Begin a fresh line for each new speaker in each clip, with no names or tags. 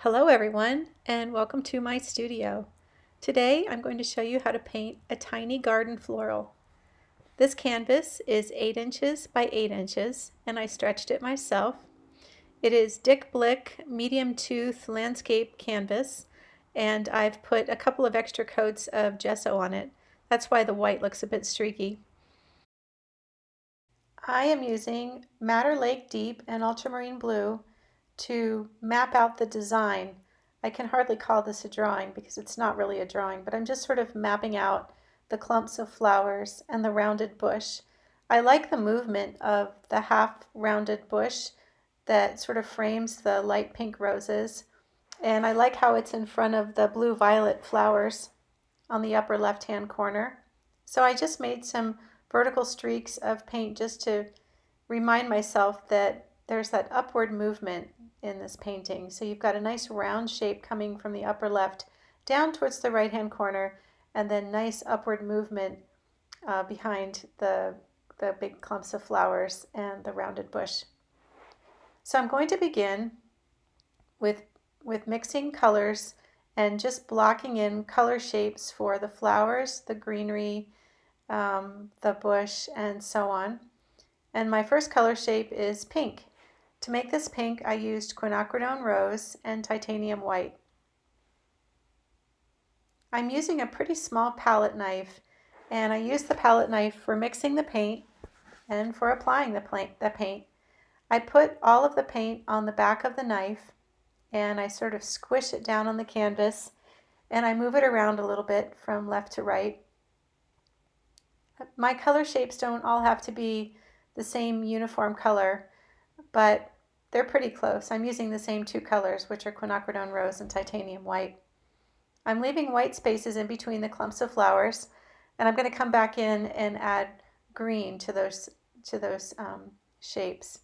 Hello everyone, and welcome to my studio. Today I'm going to show you how to paint a tiny garden floral. This canvas is 8 inches by 8 inches and I stretched it myself. It is Dick Blick medium tooth landscape canvas, and I've put a couple of extra coats of gesso on it. That's why the white looks a bit streaky. I am using Madder Lake Deep and Ultramarine Blue to map out the design. I can hardly call this a drawing because it's not really a drawing, but I'm just sort of mapping out the clumps of flowers and the rounded bush. I like the movement of the half rounded bush that sort of frames the light pink roses. And I like how it's in front of the blue violet flowers on the upper left hand corner. So I just made some vertical streaks of paint just to remind myself that there's that upward movement in this painting. So you've got a nice round shape coming from the upper left down towards the right hand corner, and then nice upward movement behind the big clumps of flowers and the rounded bush. So I'm going to begin with, with mixing colors and just blocking in color shapes for the flowers, the greenery, the bush, and so on. And my first color shape is pink. To make this pink, I used quinacridone rose and titanium white. I'm using a pretty small palette knife, and I use the palette knife for mixing the paint and for applying the paint. I put all of the paint on the back of the knife, and I sort of squish it down on the canvas, and I move it around a little bit from left to right. My color shapes don't all have to be the same uniform color, but they're pretty close. I'm using the same two colors, which are quinacridone rose and titanium white. I'm leaving white spaces in between the clumps of flowers, and I'm going to come back in and add green to those shapes.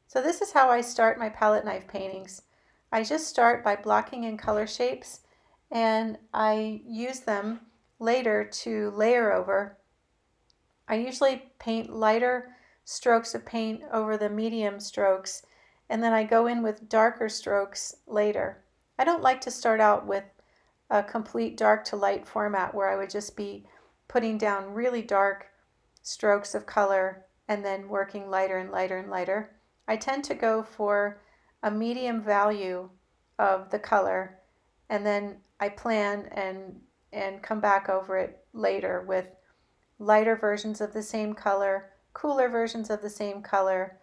So this is how I start my palette knife paintings. I just start by blocking in color shapes, and I use them later to layer over. I usually paint lighter strokes of paint over the medium strokes, and then I go in with darker strokes later. I don't like to start out with a complete dark to light format where I would just be putting down really dark strokes of color and then working lighter and lighter and lighter. I tend to go for a medium value of the color, and then I plan and come back over it later with lighter versions of the same color, cooler versions of the same color,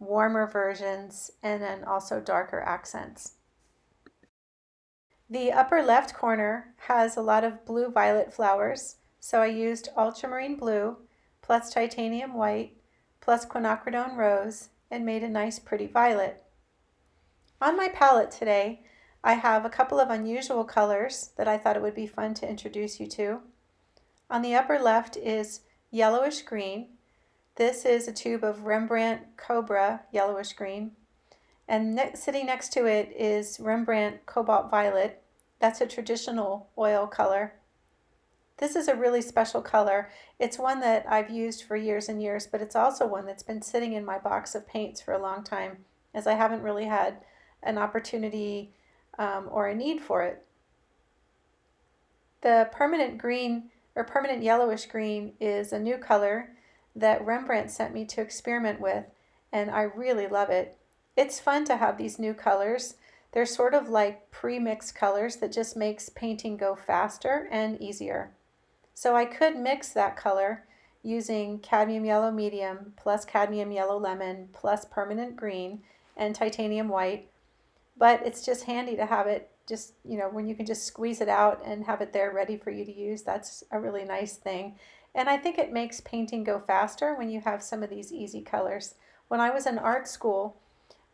warmer versions, and then also darker accents. The upper left corner has a lot of blue violet flowers, so I used ultramarine blue plus titanium white plus quinacridone rose and made a nice pretty violet. On my palette today, I have a couple of unusual colors that I thought it would be fun to introduce you to. On the upper left is yellowish green. This is a tube of Rembrandt Cobra yellowish green. And sitting next to it is Rembrandt Cobalt Violet. That's a traditional oil color. This is a really special color. It's one that I've used for years and years, but it's also one that's been sitting in my box of paints for a long time, as I haven't really had an opportunity or a need for it. The permanent green or permanent yellowish green is a new color that Rembrandt sent me to experiment with, and I really love it. It's fun to have these new colors. They're sort of like pre-mixed colors that just makes painting go faster and easier. So I could mix that color using cadmium yellow medium plus cadmium yellow lemon plus permanent green and titanium white, but it's just handy to have it just, when you can just squeeze it out and have it there ready for you to use. That's a really nice thing. And I think it makes painting go faster when you have some of these easy colors. When I was in art school,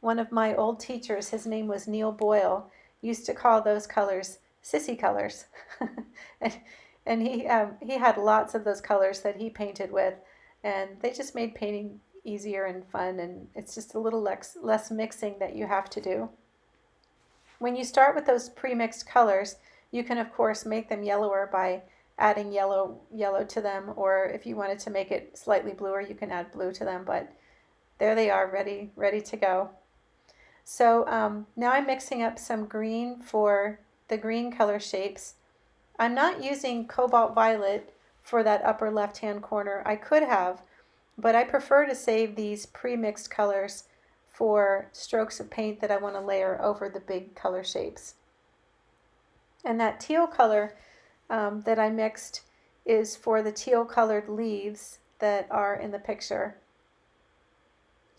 one of my old teachers, his name was Neil Boyle, used to call those colors sissy colors. and and he had lots of those colors that he painted with, and they just made painting easier and fun, and it's just a little less mixing that you have to do. When you start with those pre-mixed colors, you can of course make them yellower by adding yellow to them, or if you wanted to make it slightly bluer, you can add blue to them, but there they are, ready to go. So now I'm mixing up some green for the green color shapes. I'm not using cobalt violet for that upper left-hand corner. I could have, but I prefer to save these pre-mixed colors for strokes of paint that I want to layer over the big color shapes. And that teal color that I mixed is for the teal colored leaves that are in the picture.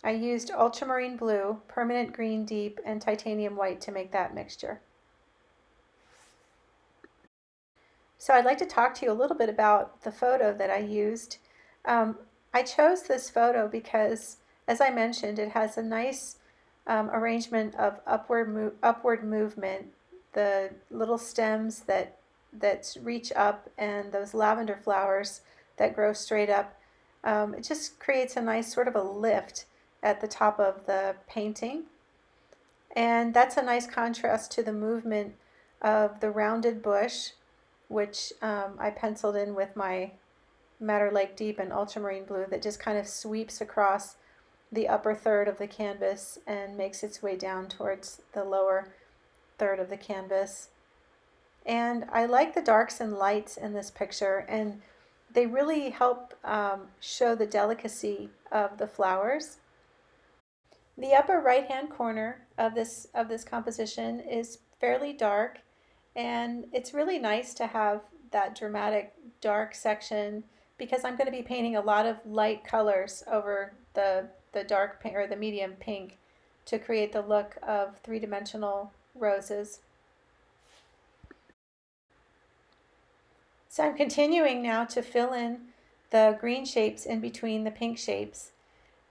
I used ultramarine blue, permanent green deep, and titanium white to make that mixture. So I'd like to talk to you a little bit about the photo that I used. I chose this photo because, as I mentioned, it has a nice arrangement of upward movement, the little stems that reach up, and those lavender flowers that grow straight up. It just creates a nice sort of a lift at the top of the painting. And that's a nice contrast to the movement of the rounded bush, which I penciled in with my Madder Lake Deep and ultramarine blue, that just kind of sweeps across the upper third of the canvas and makes its way down towards the lower third of the canvas. And I like the darks and lights in this picture, and they really help show the delicacy of the flowers. The upper right hand corner of this composition is fairly dark, and it's really nice to have that dramatic dark section because I'm going to be painting a lot of light colors over the dark pink or the medium pink to create the look of three-dimensional roses. So I'm continuing now to fill in the green shapes in between the pink shapes.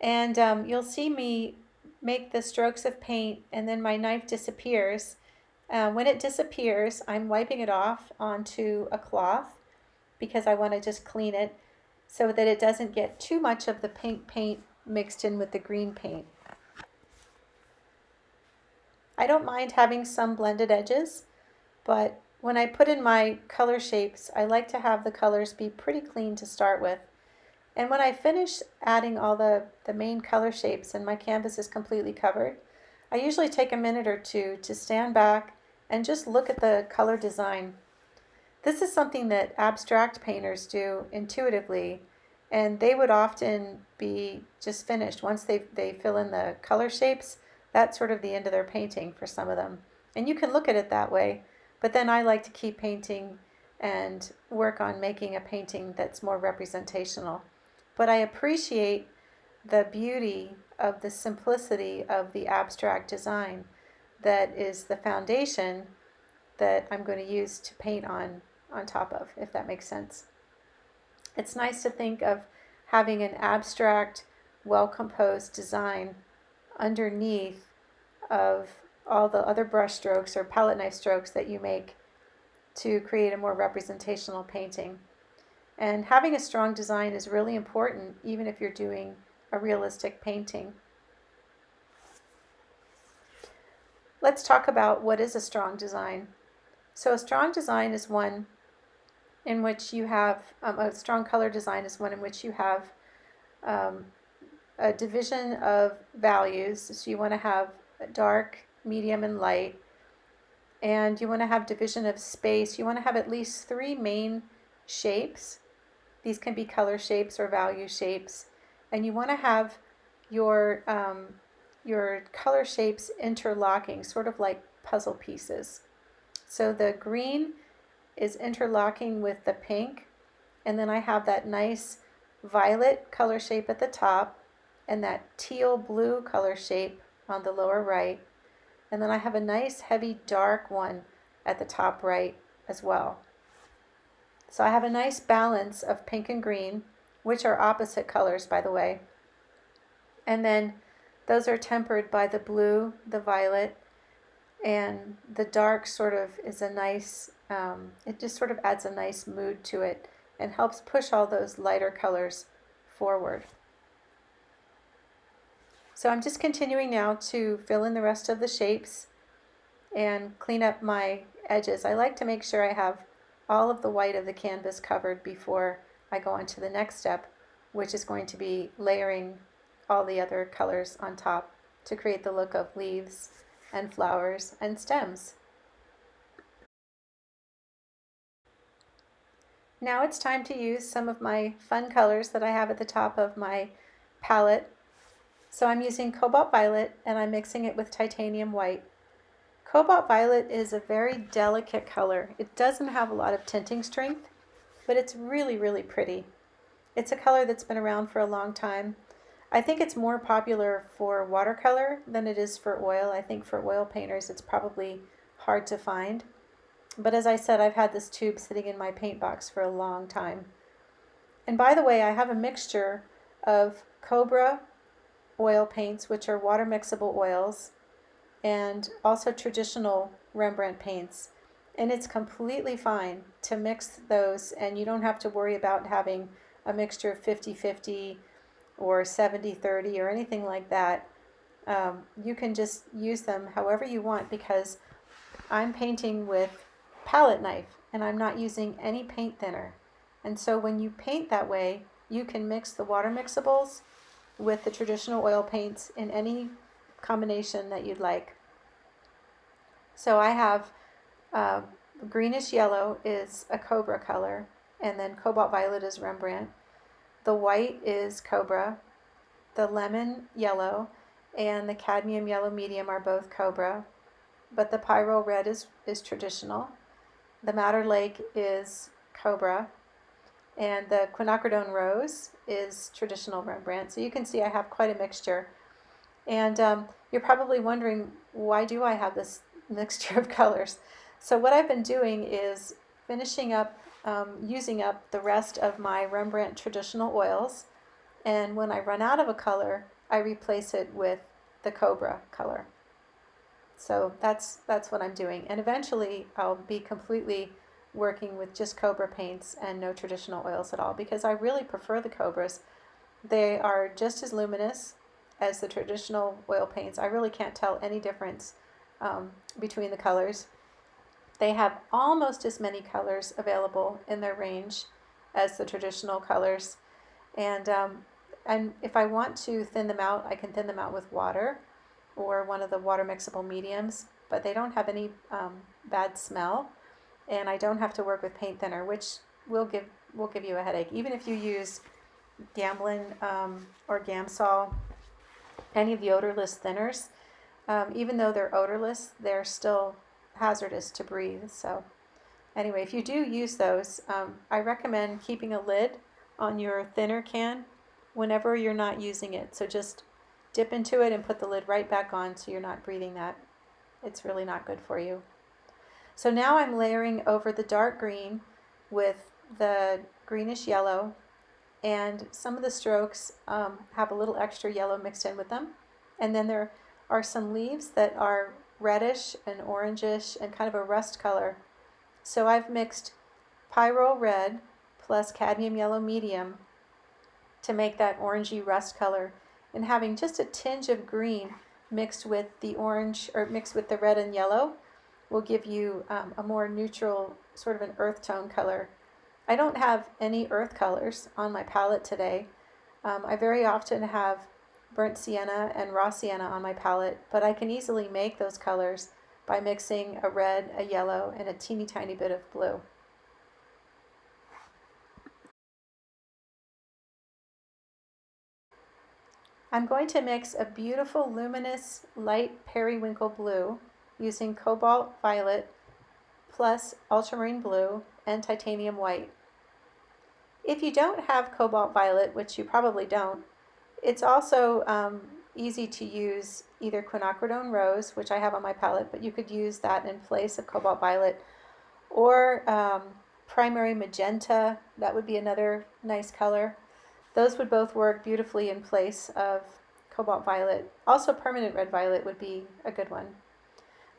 And you'll see me make the strokes of paint, and then my knife disappears. When it disappears, I'm wiping it off onto a cloth because I want to just clean it so that it doesn't get too much of the pink paint mixed in with the green paint. I don't mind having some blended edges, but when I put in my color shapes, I like to have the colors be pretty clean to start with. And when I finish adding all the main color shapes and my canvas is completely covered, I usually take a minute or two to stand back and just look at the color design. This is something that abstract painters do intuitively, and they would often be just finished. Once they fill in the color shapes, that's sort of the end of their painting for some of them. And you can look at it that way, but then I like to keep painting and work on making a painting that's more representational. But I appreciate the beauty of the simplicity of the abstract design that is the foundation that I'm going to use to paint on top of, if that makes sense. It's nice to think of having an abstract, well-composed design underneath of all the other brush strokes or palette knife strokes that you make to create a more representational painting. And having a strong design is really important, even if you're doing a realistic painting. Let's talk about what is a strong design. So a strong design is one in which you have, a strong color design is one in which you have a division of values. So you want to have dark, medium, and light. And you want to have division of space. You want to have at least three main shapes. These can be color shapes or value shapes. And you want to have your color shapes interlocking, sort of like puzzle pieces. So the green is interlocking with the pink, and then I have that nice violet color shape at the top and that teal blue color shape on the lower right, and then I have a nice heavy dark one at the top right as well. So I have a nice balance of pink and green, which are opposite colors, by the way, and then those are tempered by the blue, the violet, and the dark sort of is a nice, it just sort of adds a nice mood to it and helps push all those lighter colors forward. So I'm just continuing now to fill in the rest of the shapes and clean up my edges. I like to make sure I have all of the white of the canvas covered before I go on to the next step, which is going to be layering all the other colors on top. to create the look of leaves and flowers and stems. Now it's time to use some of my fun colors that I have at the top of my palette. So I'm using cobalt violet and I'm mixing it with titanium white. Cobalt violet is a very delicate color. It doesn't have a lot of tinting strength, but it's really, really pretty. It's a color that's been around for a long time. I think it's more popular for watercolor than it is for oil. I think for oil painters it's probably hard to find. But as I said, I've had this tube sitting in my paint box for a long time. And by the way, I have a mixture of Cobra oil paints, which are water mixable oils, and also traditional Rembrandt paints. And it's completely fine to mix those, and you don't have to worry about having a mixture of 50-50 or 70-30 or anything like that. You can just use them however you want because I'm painting with palette knife and I'm not using any paint thinner. And so when you paint that way, you can mix the water mixables with the traditional oil paints in any combination that you'd like. So I have greenish yellow is a Cobra color, and then cobalt violet is Rembrandt. The white is Cobra. The lemon yellow and the cadmium yellow medium are both Cobra, but the pyrrole red is traditional. The madder lake is Cobra, and the quinacridone rose is traditional Rembrandt. So you can see I have quite a mixture. And you're probably wondering, why do I have this mixture of colors? So what I've been doing is finishing up, using up the rest of my Rembrandt traditional oils. And when I run out of a color, I replace it with the Cobra color. So that's what I'm doing. And eventually I'll be completely working with just Cobra paints and no traditional oils at all because I really prefer the Cobras. They are just as luminous as the traditional oil paints. I really can't tell any difference between the colors. They have almost as many colors available in their range as the traditional colors. And if I want to thin them out, I can thin them out with water or one of the water mixable mediums, but they don't have any bad smell, and I don't have to work with paint thinner, which will give you a headache. Even if you use Gamblin or Gamsol, any of the odorless thinners, even though they're odorless, they're still hazardous to breathe. So anyway, if you do use those, I recommend keeping a lid on your thinner can whenever you're not using it. So just dip into it and put the lid right back on so you're not breathing that. It's really not good for you. So now I'm layering over the dark green with the greenish yellow, and some of the strokes have a little extra yellow mixed in with them. And then there are some leaves that are reddish and orangish and kind of a rust color. So I've mixed pyrrole red plus cadmium yellow medium to make that orangey rust color, and having just a tinge of green mixed with the orange or mixed with the red and yellow will give you a more neutral, sort of an earth tone color. I don't have any earth colors on my palette today. I very often have burnt sienna and raw sienna on my palette, but I can easily make those colors by mixing a red, a yellow, and a teeny tiny bit of blue. I'm going to mix a beautiful luminous light periwinkle blue using cobalt violet plus ultramarine blue and titanium white. If you don't have cobalt violet, which you probably don't, it's also easy to use either quinacridone rose, which I have on my palette, but you could use that in place of cobalt violet, or primary magenta. That would be another nice color. Those would both work beautifully in place of cobalt violet. Also, permanent red violet would be a good one.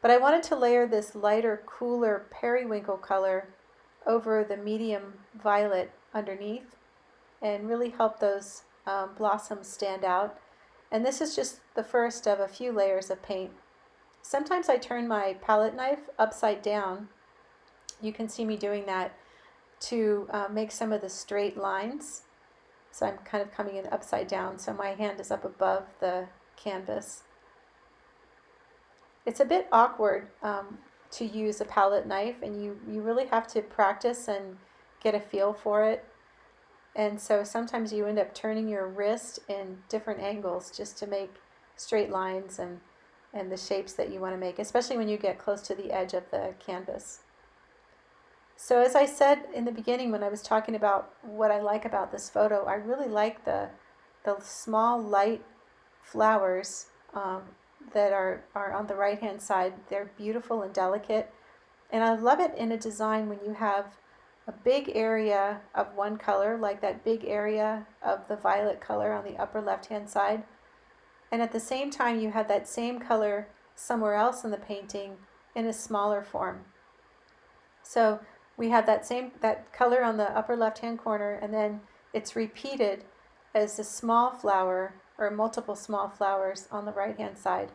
But I wanted to layer this lighter, cooler periwinkle color over the medium violet underneath and really help those blossoms stand out. And this is just the first of a few layers of paint. Sometimes I turn my palette knife upside down. You can see me doing that to make some of the straight lines. So I'm kind of coming in upside down, so my hand is up above the canvas. It's a bit awkward to use a palette knife, and you really have to practice and get a feel for it. And so sometimes you end up turning your wrist in different angles just to make straight lines and the shapes that you want to make, especially when you get close to the edge of the canvas. So as I said in the beginning when I was talking about what I like about this photo, I really like the small light flowers that are on the right hand side. They're beautiful and delicate. And I love it in a design when you have a big area of one color, like that big area of the violet color on the upper left hand side. And at the same time, you have that same color somewhere else in the painting in a smaller form. So we have that color on the upper left hand corner, and then it's repeated as a small flower or multiple small flowers on the right hand side.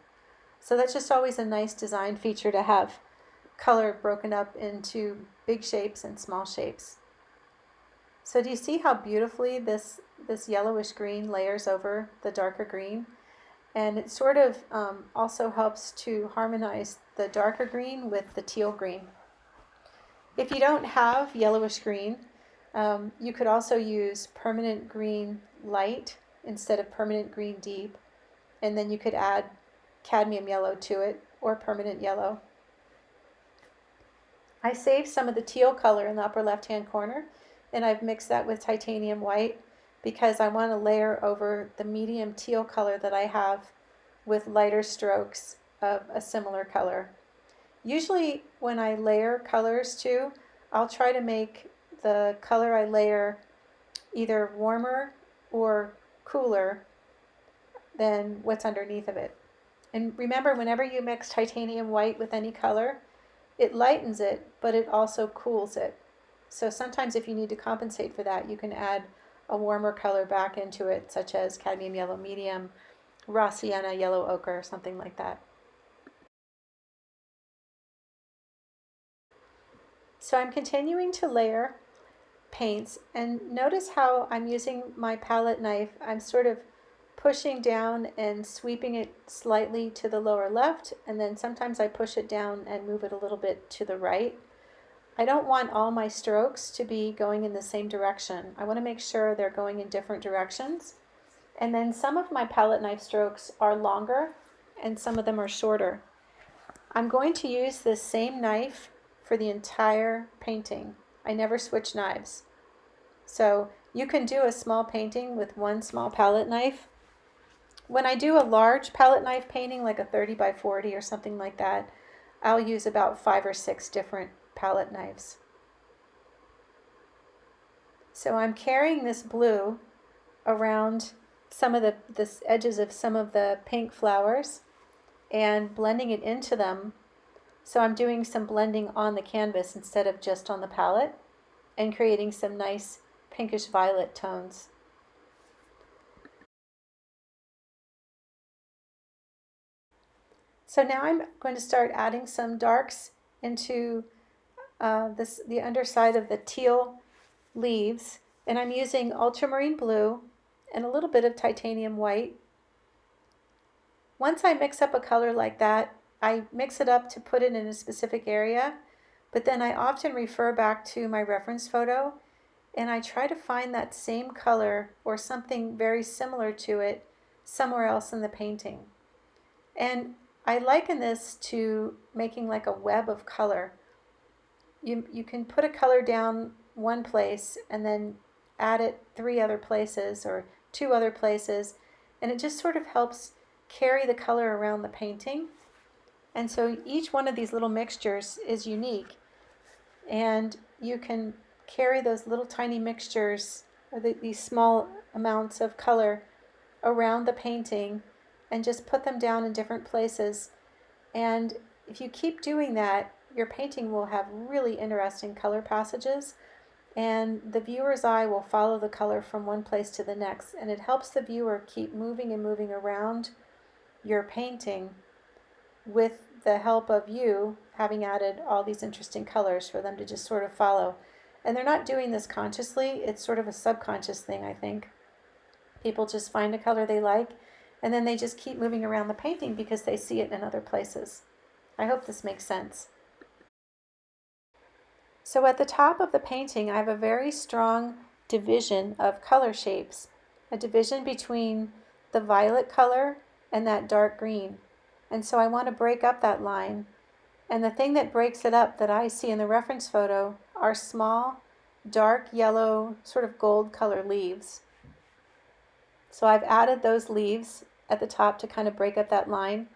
So that's just always a nice design feature to have color broken up into big shapes and small shapes. So do you see how beautifully this yellowish green layers over the darker green? And it sort of also helps to harmonize the darker green with the teal green. If you don't have yellowish green, you could also use permanent green light instead of permanent green deep, and then you could add cadmium yellow to it or permanent yellow. I saved some of the teal color in the upper left hand corner, and I've mixed that with titanium white because I want to layer over the medium teal color that I have with lighter strokes of a similar color. Usually when I layer colors too, I'll try to make the color I layer either warmer or cooler than what's underneath of it. And remember, whenever you mix titanium white with any color, it lightens it, but it also cools it. So sometimes if you need to compensate for that, you can add a warmer color back into it, such as cadmium yellow medium, raw sienna, yellow ochre, something like that. So I'm continuing to layer paints, and notice how I'm using my palette knife. I'm sort of pushing down and sweeping it slightly to the lower left, and then sometimes I push it down and move it a little bit to the right. I don't want all my strokes to be going in the same direction. I want to make sure they're going in different directions. And then some of my palette knife strokes are longer and some of them are shorter. I'm going to use this same knife for the entire painting. I never switch knives. So you can do a small painting with one small palette knife. When I do a large palette knife painting, like a 30 by 40 or something like that, I'll use about 5 or 6 different palette knives. So I'm carrying this blue around some of the edges of some of the pink flowers and blending it into them. So I'm doing some blending on the canvas instead of just on the palette, and creating some nice pinkish violet tones. So now I'm going to start adding some darks into the underside of the teal leaves, and I'm using ultramarine blue and a little bit of titanium white. Once I mix up a color like that, I mix it up to put it in a specific area, but then I often refer back to my reference photo and I try to find that same color or something very similar to it somewhere else in the painting. And I liken this to making like a web of color. You can put a color down one place and then add it 3 other places or 2 other places, and it just sort of helps carry the color around the painting. And so each one of these little mixtures is unique, and you can carry those little tiny mixtures or these small amounts of color around the painting and just put them down in different places. And if you keep doing that, your painting will have really interesting color passages, and the viewer's eye will follow the color from one place to the next, and it helps the viewer keep moving and moving around your painting with the help of you having added all these interesting colors for them to just sort of follow. And they're not doing this consciously, it's sort of a subconscious thing, I think. People just find a color they like, and then they just keep moving around the painting because they see it in other places. I hope this makes sense. So at the top of the painting, I have a very strong division of color shapes, a division between the violet color and that dark green. And so I want to break up that line. And the thing that breaks it up that I see in the reference photo are small, dark yellow, sort of gold color leaves. So I've added those leaves at the top to kind of break up that line.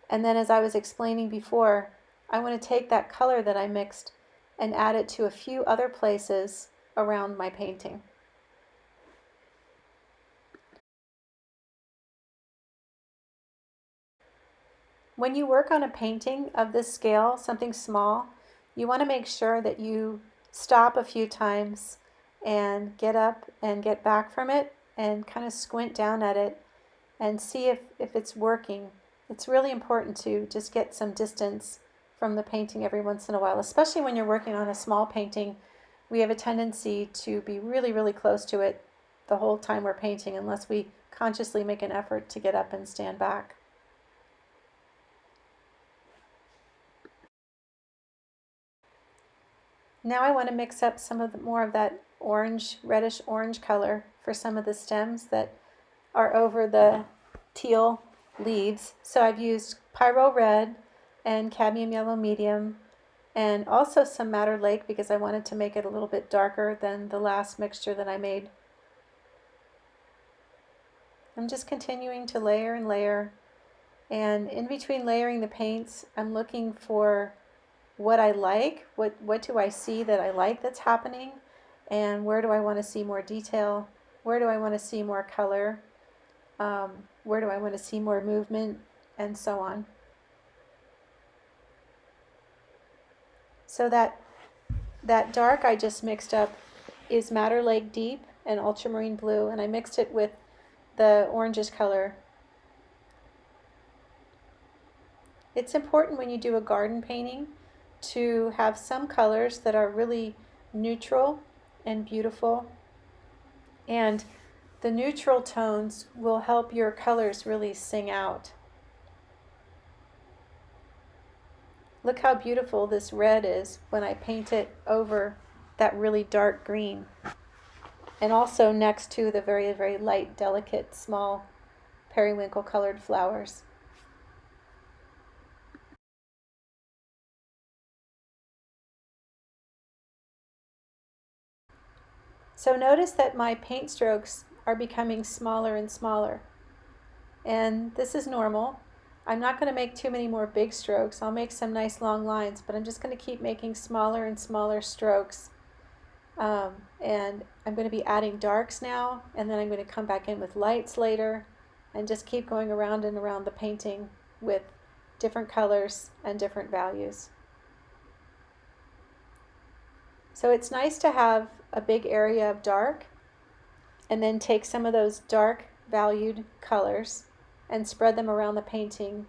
And then as I was explaining before, I want to take that color that I mixed and add it to a few other places around my painting. When you work on a painting of this scale, something small, you want to make sure that you stop a few times and get up and get back from it and kind of squint down at it and see if it's working. It's really important to just get some distance from the painting every once in a while, especially when you're working on a small painting. We have a tendency to be really, really close to it the whole time we're painting unless we consciously make an effort to get up and stand back. Now I want to mix up some of the more of that orange, reddish orange color for some of the stems that are over the teal leaves. So I've used Pyro Red and Cadmium Yellow Medium and also some Madder Lake because I wanted to make it a little bit darker than the last mixture that I made. I'm just continuing to layer and layer, and in between layering the paints, I'm looking for what I like, what do I see that I like that's happening, and where do I want to see more detail, where do I want to see more color, where do I want to see more movement, and so on. So that dark I just mixed up is Madder Lake Deep and Ultramarine Blue, and I mixed it with the orangish color. It's important when you do a garden painting to have some colors that are really neutral and beautiful, and the neutral tones will help your colors really sing out. Look how beautiful this red is when I paint it over that really dark green, and also next to the very, very light, delicate, small periwinkle colored flowers. So notice that my paint strokes are becoming smaller and smaller. And this is normal. I'm not going to make too many more big strokes. I'll make some nice long lines, but I'm just going to keep making smaller and smaller strokes. And I'm going to be adding darks now, and then I'm going to come back in with lights later, and just keep going around and around the painting with different colors and different values. So it's nice to have a big area of dark and then take some of those dark valued colors and spread them around the painting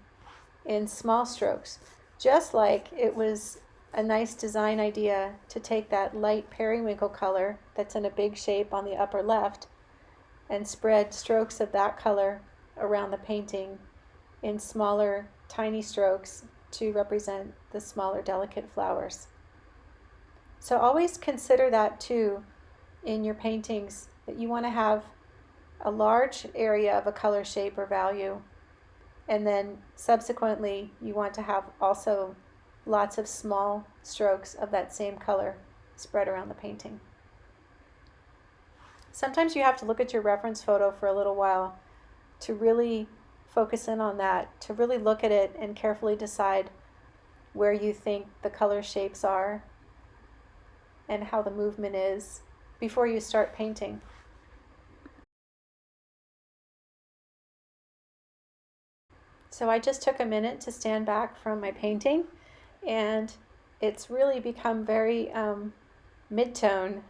in small strokes, just like it was a nice design idea to take that light periwinkle color that's in a big shape on the upper left and spread strokes of that color around the painting in smaller, tiny strokes to represent the smaller, delicate flowers. So always consider that too in your paintings, that you want to have a large area of a color shape or value, and then subsequently you want to have also lots of small strokes of that same color spread around the painting. Sometimes you have to look at your reference photo for a little while to really focus in on that, to really look at it and carefully decide where you think the color shapes are and how the movement is before you start painting. So I just took a minute to stand back from my painting, and it's really become very mid-tone.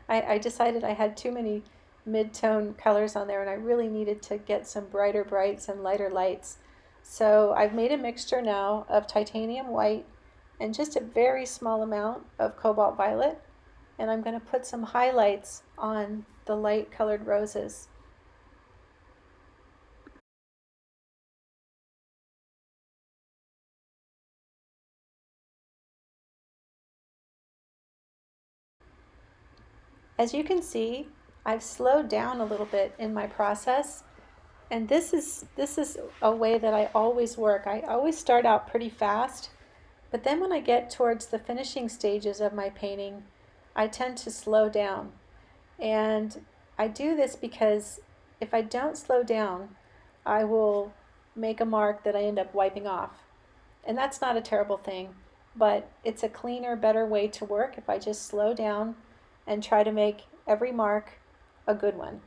I decided I had too many mid-tone colors on there, and I really needed to get some brighter brights and lighter lights. So I've made a mixture now of titanium white and just a very small amount of cobalt violet, and I'm going to put some highlights on the light colored roses. As you can see, I've slowed down a little bit in my process, and this is a way that I always work. I always start out pretty fast, but then when I get towards the finishing stages of my painting, I tend to slow down. And I do this because if I don't slow down, I will make a mark that I end up wiping off. And that's not a terrible thing, but it's a cleaner, better way to work if I just slow down and try to make every mark a good one.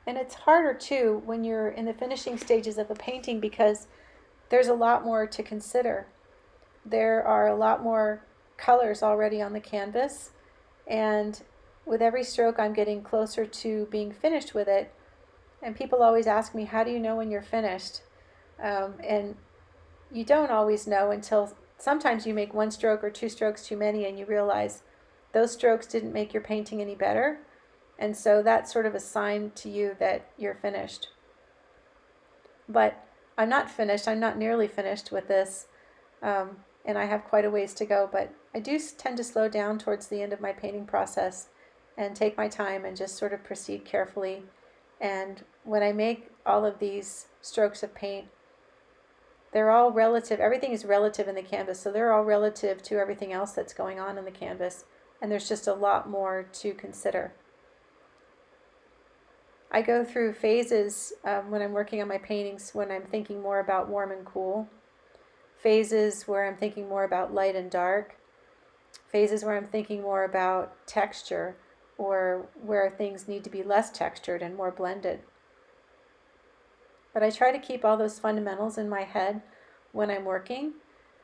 And it's harder too when you're in the finishing stages of a painting because there's a lot more to consider. There are a lot more colors already on the canvas, and with every stroke I'm getting closer to being finished with it. And people always ask me, how do you know when you're finished? And you don't always know until sometimes you make one stroke or two strokes too many and you realize those strokes didn't make your painting any better. And so that's sort of a sign to you that you're finished. But I'm not finished. I'm not nearly finished with this. And I have quite a ways to go. But I do tend to slow down towards the end of my painting process and take my time and just sort of proceed carefully. And when I make all of these strokes of paint, they're all relative. Everything is relative in the canvas, so they're all relative to everything else that's going on in the canvas. And there's just a lot more to consider. I go through phases when I'm working on my paintings when I'm thinking more about warm and cool, phases where I'm thinking more about light and dark, phases where I'm thinking more about texture, or where things need to be less textured and more blended. But I try to keep all those fundamentals in my head when I'm working.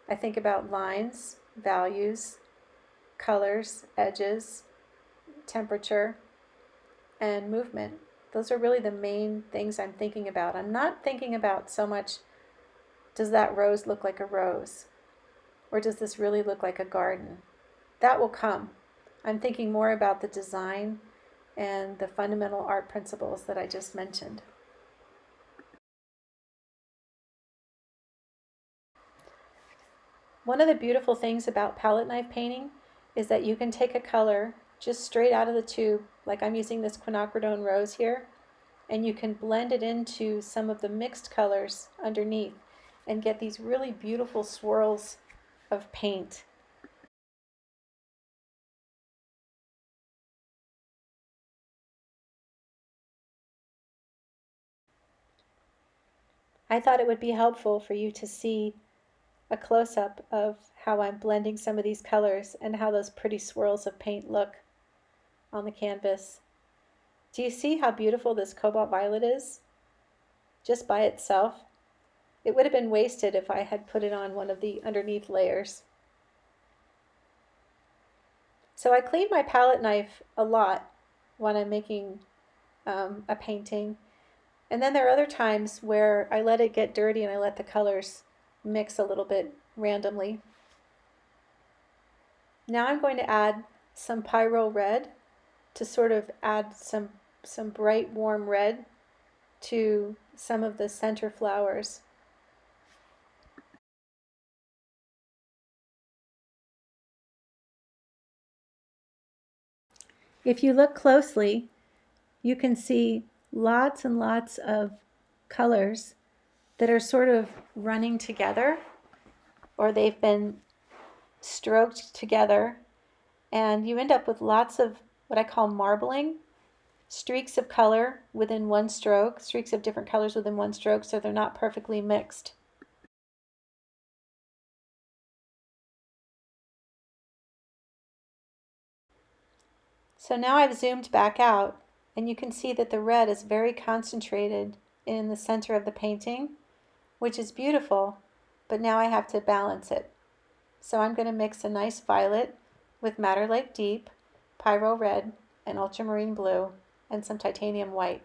I think about lines, values, colors, edges, temperature, and movement. Those are really the main things I'm thinking about. I'm not thinking about so much, does that rose look like a rose? Or does this really look like a garden? That will come. I'm thinking more about the design and the fundamental art principles that I just mentioned. One of the beautiful things about palette knife painting is that you can take a color just straight out of the tube, like I'm using this quinacridone rose here, and you can blend it into some of the mixed colors underneath and get these really beautiful swirls of paint. I thought it would be helpful for you to see a close-up of how I'm blending some of these colors and how those pretty swirls of paint look on the canvas. Do you see how beautiful this cobalt violet is? Just by itself. It would have been wasted if I had put it on one of the underneath layers. So I clean my palette knife a lot when I'm making a painting. And then there are other times where I let it get dirty and I let the colors mix a little bit randomly. Now I'm going to add some pyro red to sort of add some bright warm red to some of the center flowers. If you look closely, you can see lots and lots of colors that are sort of running together, or they've been stroked together, and you end up with lots of what I call marbling, streaks of color within one stroke, streaks of different colors within one stroke, so they're not perfectly mixed. So now I've zoomed back out, and you can see that the red is very concentrated in the center of the painting, which is beautiful, but now I have to balance it. So I'm going to mix a nice violet with Madder Lake Deep, Pyro Red, and Ultramarine Blue, and some titanium white.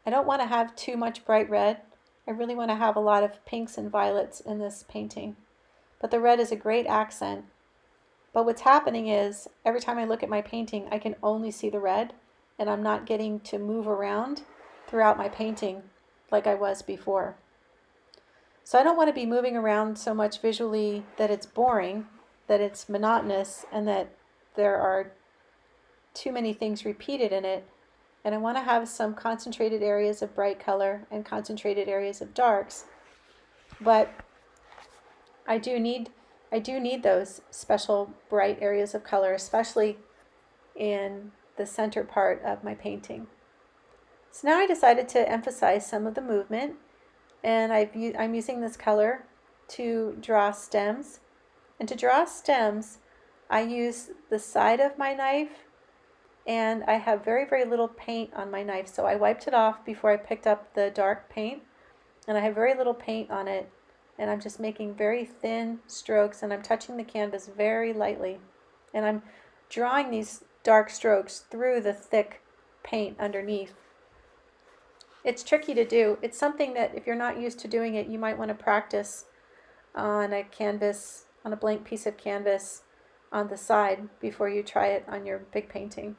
I don't want to have too much bright red. I really want to have a lot of pinks and violets in this painting. But the red is a great accent. But what's happening is, every time I look at my painting, I can only see the red, and I'm not getting to move around throughout my painting like I was before. So I don't want to be moving around so much visually that it's boring. that it's monotonous and that there are too many things repeated in it. And I want to have some concentrated areas of bright color and concentrated areas of darks. But I do need those special bright areas of color, especially in the center part of my painting. So now I decided to emphasize some of the movement, and I'm using this color to draw stems. And to draw stems, I use the side of my knife, and I have very, very little paint on my knife. So I wiped it off before I picked up the dark paint, and I have very little paint on it. And I'm just making very thin strokes, and I'm touching the canvas very lightly. And I'm drawing these dark strokes through the thick paint underneath. It's tricky to do. It's something that if you're not used to doing it, you might want to practice on a canvas, on a blank piece of canvas on the side before you try it on your big painting.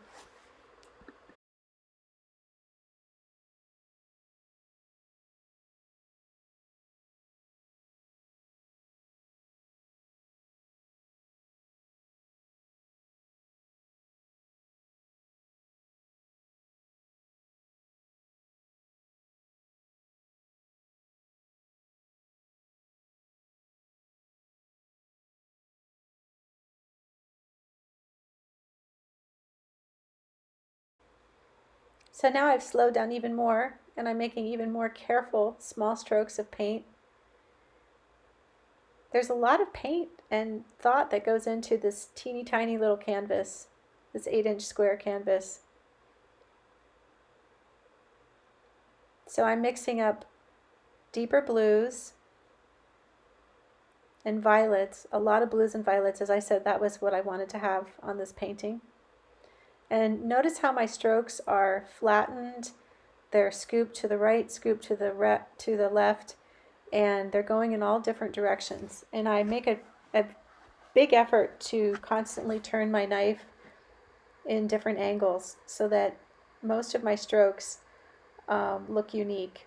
So now I've slowed down even more, and I'm making even more careful small strokes of paint. There's a lot of paint and thought that goes into this teeny tiny little canvas, this 8-inch square canvas. So I'm mixing up deeper blues and violets, a lot of blues and violets. As I said, that was what I wanted to have on this painting. And notice how my strokes are flattened. They're scooped to the right, scooped to the left, and they're going in all different directions. And I make a big effort to constantly turn my knife in different angles so that most of my strokes look unique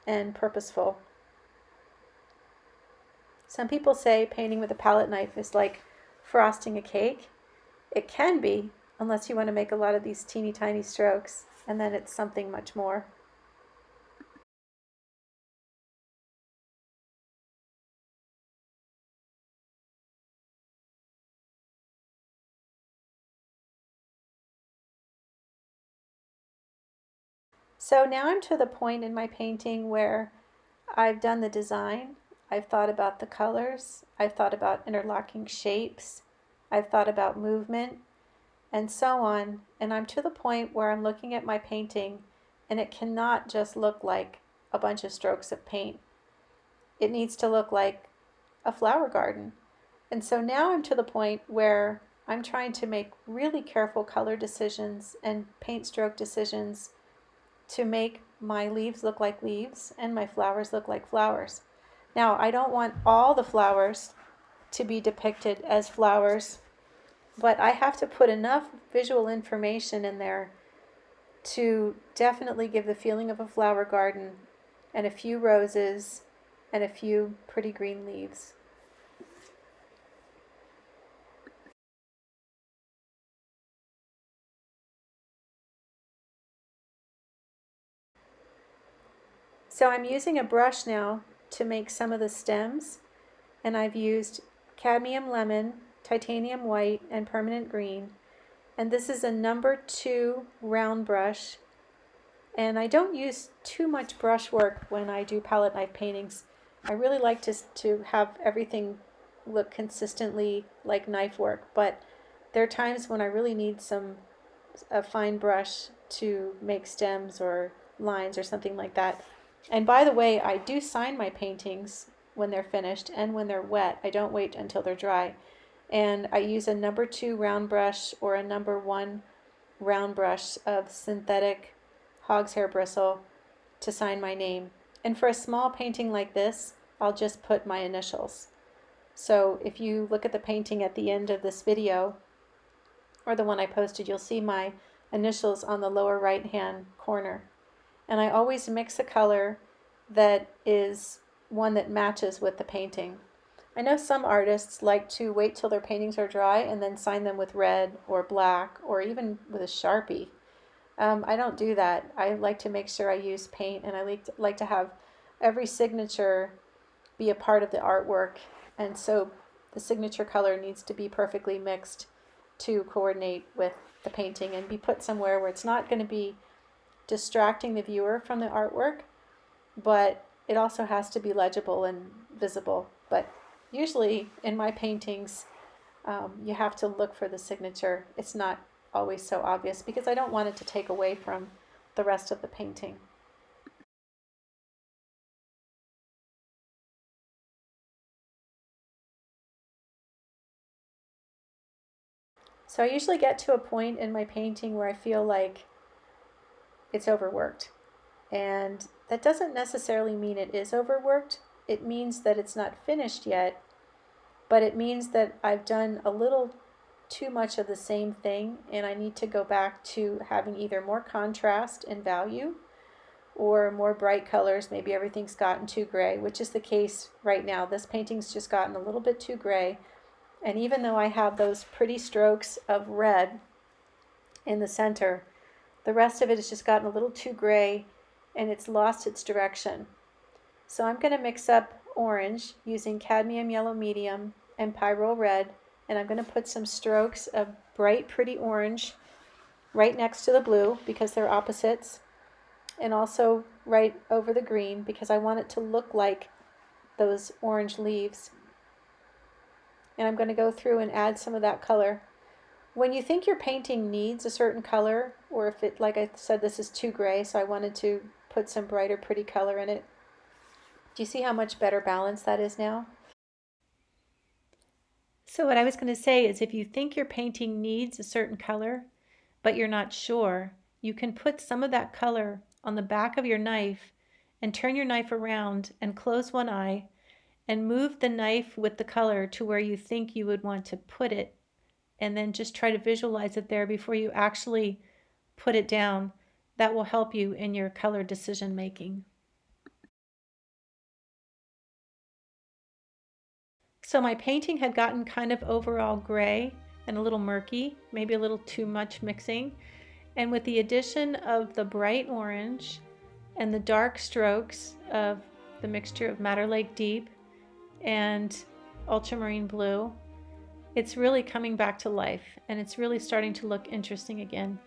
and purposeful. Some people say painting with a palette knife is like frosting a cake. It can be, unless you want to make a lot of these teeny tiny strokes, and then it's something much more. So now I'm to the point in my painting where I've done the design, I've thought about the colors, I've thought about interlocking shapes, I've thought about movement, and so on. And I'm to the point where I'm looking at my painting, and it cannot just look like a bunch of strokes of paint. It needs to look like a flower garden. And so now I'm to the point where I'm trying to make really careful color decisions and paint stroke decisions to make my leaves look like leaves and my flowers look like flowers. Now, I don't want all the flowers to be depicted as flowers, but I have to put enough visual information in there to definitely give the feeling of a flower garden, and a few roses and a few pretty green leaves. So I'm using a brush now to make some of the stems, and I've used cadmium lemon, titanium white, and permanent green. And this is a number 2 round brush. And I don't use too much brush work when I do palette knife paintings. I really like to have everything look consistently like knife work, but there are times when I really need a fine brush to make stems or lines or something like that. And by the way, I do sign my paintings when they're finished and when they're wet. I don't wait until they're dry. And I use a number 2 round brush or a number 1 round brush of synthetic hog's hair bristle to sign my name. And for a small painting like this, I'll just put my initials. So if you look at the painting at the end of this video, or the one I posted, you'll see my initials on the lower right hand corner. And I always mix a color that is one that matches with the painting. I know some artists like to wait till their paintings are dry and then sign them with red or black or even with a Sharpie. I don't do that. I like to make sure I use paint, and I like to have every signature be a part of the artwork. And so the signature color needs to be perfectly mixed to coordinate with the painting and be put somewhere where it's not going to be distracting the viewer from the artwork, but it also has to be legible and visible. But usually in my paintings, you have to look for the signature. It's not always so obvious because I don't want it to take away from the rest of the painting. So I usually get to a point in my painting where I feel like it's overworked. And that doesn't necessarily mean it is overworked. It means that it's not finished yet, but it means that I've done a little too much of the same thing, and I need to go back to having either more contrast and value or more bright colors. Maybe everything's gotten too gray, which is the case right now. This painting's just gotten a little bit too gray. And even though I have those pretty strokes of red in the center, the rest of it has just gotten a little too gray and it's lost its direction. So I'm going to mix up orange using cadmium yellow medium and pyrrole red, and I'm going to put some strokes of bright pretty orange right next to the blue because they're opposites, and also right over the green because I want it to look like those orange leaves. And I'm going to go through and add some of that color. When you think your painting needs a certain color, or if it, like I said, this is too gray, so I wanted to put some brighter pretty color in it. Do you see how much better balanced that is now? So what I was going to say is if you think your painting needs a certain color, but you're not sure, you can put some of that color on the back of your knife and turn your knife around and close one eye and move the knife with the color to where you think you would want to put it, and then just try to visualize it there before you actually put it down. That will help you in your color decision making. So my painting had gotten kind of overall gray and a little murky, maybe a little too much mixing. And with the addition of the bright orange and the dark strokes of the mixture of Madder Lake Deep and ultramarine blue, it's really coming back to life and it's really starting to look interesting again.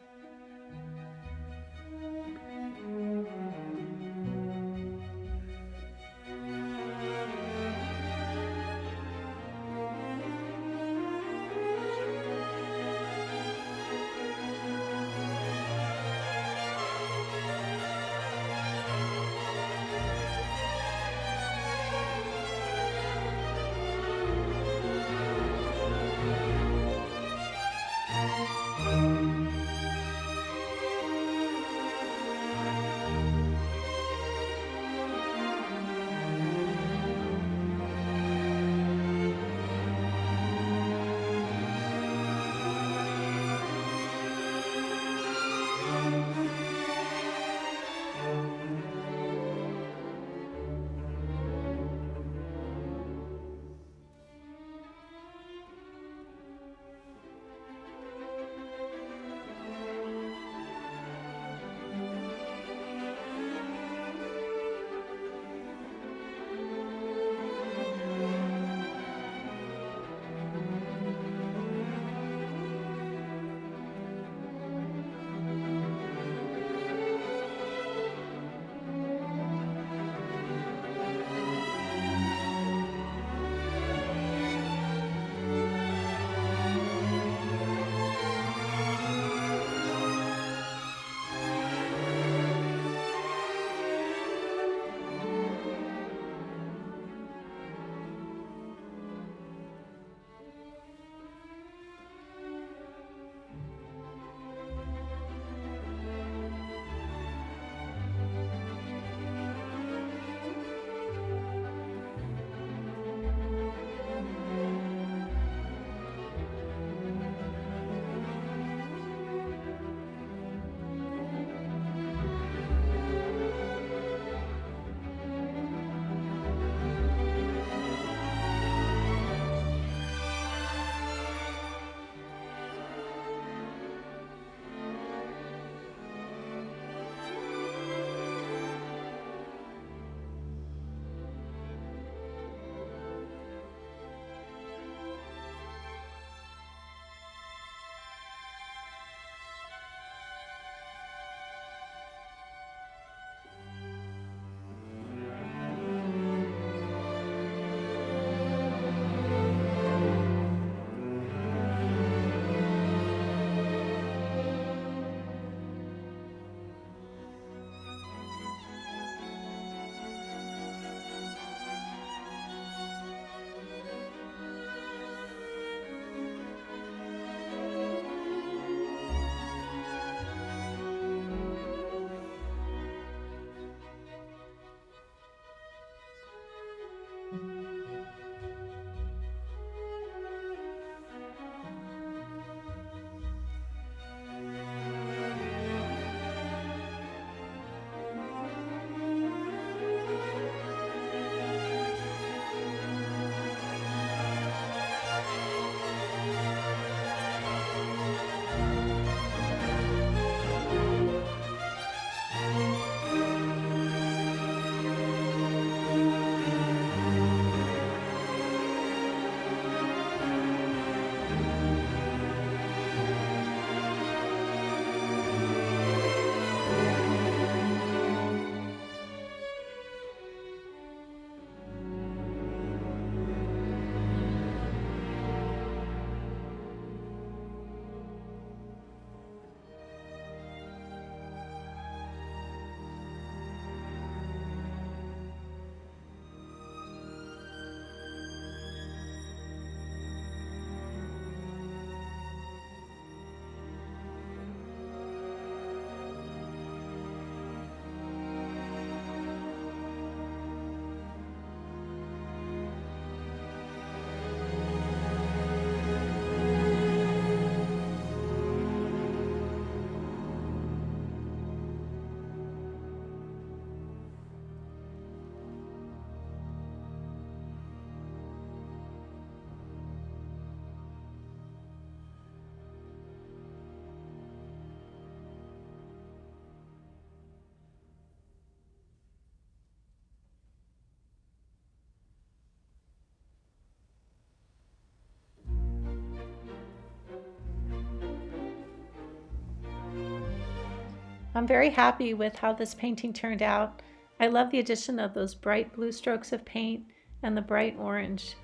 I'm very happy with how this painting turned out. I love the addition of those bright blue strokes of paint and the bright orange.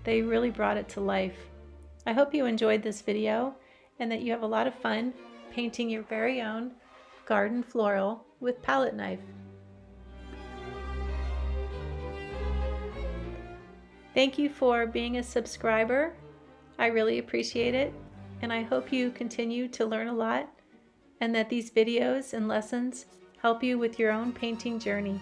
They really brought it to life. I hope you enjoyed this video and that you have a lot of fun painting your very own garden floral with palette knife. Thank you for being a subscriber. I really appreciate it, and I hope you continue to learn a lot and that these videos and lessons help you with your own painting journey.